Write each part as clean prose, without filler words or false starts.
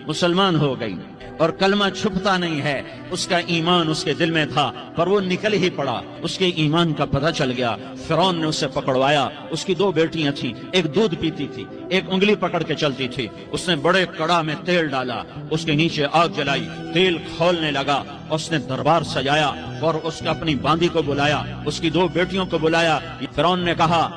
مسلمان ہو گئی اور کلمہ چھپتا نہیں ہے، اس کا ایمان اس کے دل میں تھا پر وہ نکل ہی پڑا، اس کے ایمان کا پتہ چل گیا۔ فرعون نے اسے پکڑوایا، اس کی دو بیٹیاں تھیں، ایک دودھ پیتی تھی، ایک انگلی پکڑ کے چلتی تھی۔ اس نے بڑے کڑا میں تیل ڈالا، اس کے نیچے آگ جلائی، تیل کھولنے لگا، اس نے دربار سجایا اور اس کا اپنی باندی کو بلایا، اس کی دو بیٹیوں کو بلایا۔ فرعون نے کہا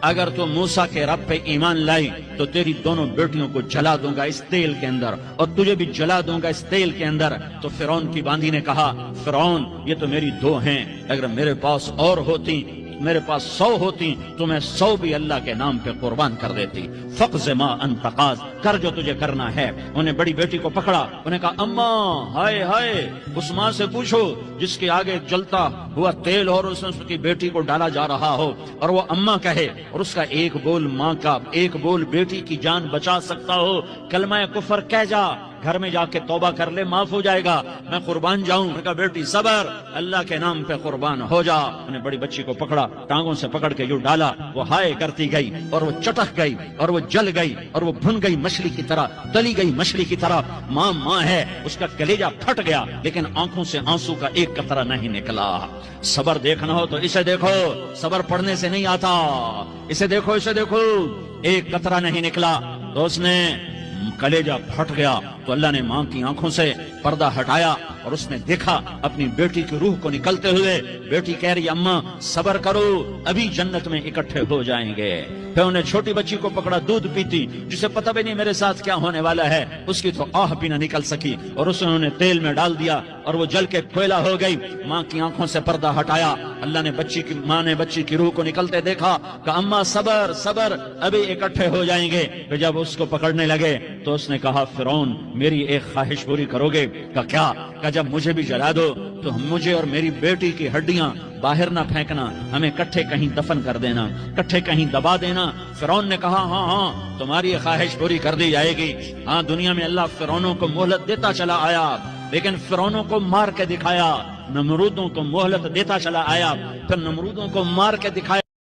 اگر تو موسیٰ کے رب پہ ایمان لائی تو تیری دونوں بیٹیوں کو جلا دوں گا اس تیل کے اندر، اور تجھے بھی جلا دوں گا اس تیل کے اندر۔ تو فرعون کی باندی نے کہا فرعون یہ تو میری دو ہیں، اگر میرے پاس اور ہوتی، میرے پاس 100 ہوتی تو میں 100 بھی اللہ کے نام پہ قربان کر دیتی۔ فقض ما انت قاض، کر جو تجھے کرنا ہے۔ انہیں بڑی بیٹی کو پکڑا، انہیں کہا اماں ہائے ہائے، اس ماں سے پوچھو جس کے آگے جلتا ہوا تیل اور اس کی بیٹی کو ڈالا جا رہا ہو اور وہ اماں کہے اور اس کا ایک بول ماں کا، ایک بول بیٹی کی جان بچا سکتا ہو، کلمہ کفر کہہ جا، گھر میں جا کے توبہ کر لے، معاف ہو جائے گا، میں قربان جاؤں۔ میں کہا بیٹی صبر، اللہ کے نام پہ قربان ہو جا۔ انہیں بڑی بچی کو پکڑا، ٹانگوں سے پکڑ کے یوں ڈالا، وہ ہائے کرتی گئی اور وہ چٹک گئی اور وہ جل گئی اور وہ بھن گئی مچھلی کی طرح، تلی گئی مچھلی کی طرح۔ ماں ماں ہے، اس کا کلیجہ پھٹ گیا لیکن آنکھوں سے آنسو کا ایک قطرہ نہیں نکلا۔ صبر دیکھنا ہو تو اسے دیکھو، صبر پڑھنے سے نہیں آتا، اسے دیکھو، اسے دیکھو، ایک قطرہ نہیں نکلا تو اس نے کلیجہ پھٹ گیا۔ تو اللہ نے ماں کی آنکھوں سے پردہ ہٹایا اور اس نے دیکھا اپنی بیٹی کی روح کو نکلتے ہوئے۔ بیٹی کہہ رہی اماں صبر کرو، ابھی جنت میں اکٹھے ہو جائیں گے۔ پھر انہیں چھوٹی بچی کو پکڑا، دودھ پیتی، جسے پتہ بھی نہیں میرے ساتھ کیا ہونے والا ہے، اس کی تو آہ بھی نہ نکل سکی، اور اسے انہوں نے تیل میں ڈال دیا اور وہ جل کے کوئلہ ہو گئی۔ ماں کی آنکھوں سے پردہ ہٹایا، اللہ نے ماں نے بچی کی روح کو نکلتے دیکھا کہ اماں صبر صبر، ابھی اکٹھے ہو جائیں گے۔ پھر جب اس کو پکڑنے لگے تو اس نے کہا فرعون میری ایک خواہش پوری کرو گے؟ کہا کیا؟ کہ جب مجھے بھی جلا دو تو مجھے اور میری بیٹی کی ہڈیاں باہر نہ پھینکنا، ہمیں کٹھے کہیں دفن کر دینا، کٹھے کہیں دبا دینا۔ فرعون نے کہا ہاں ہاں تمہاری یہ خواہش پوری کر دی جائے گی۔ ہاں دنیا میں اللہ فرعونوں کو مہلت دیتا چلا آیا، لیکن فرعونوں کو مار کے دکھایا، نمرودوں کو مہلت دیتا چلا آیا، پھر نمرودوں کو مار کے دکھایا۔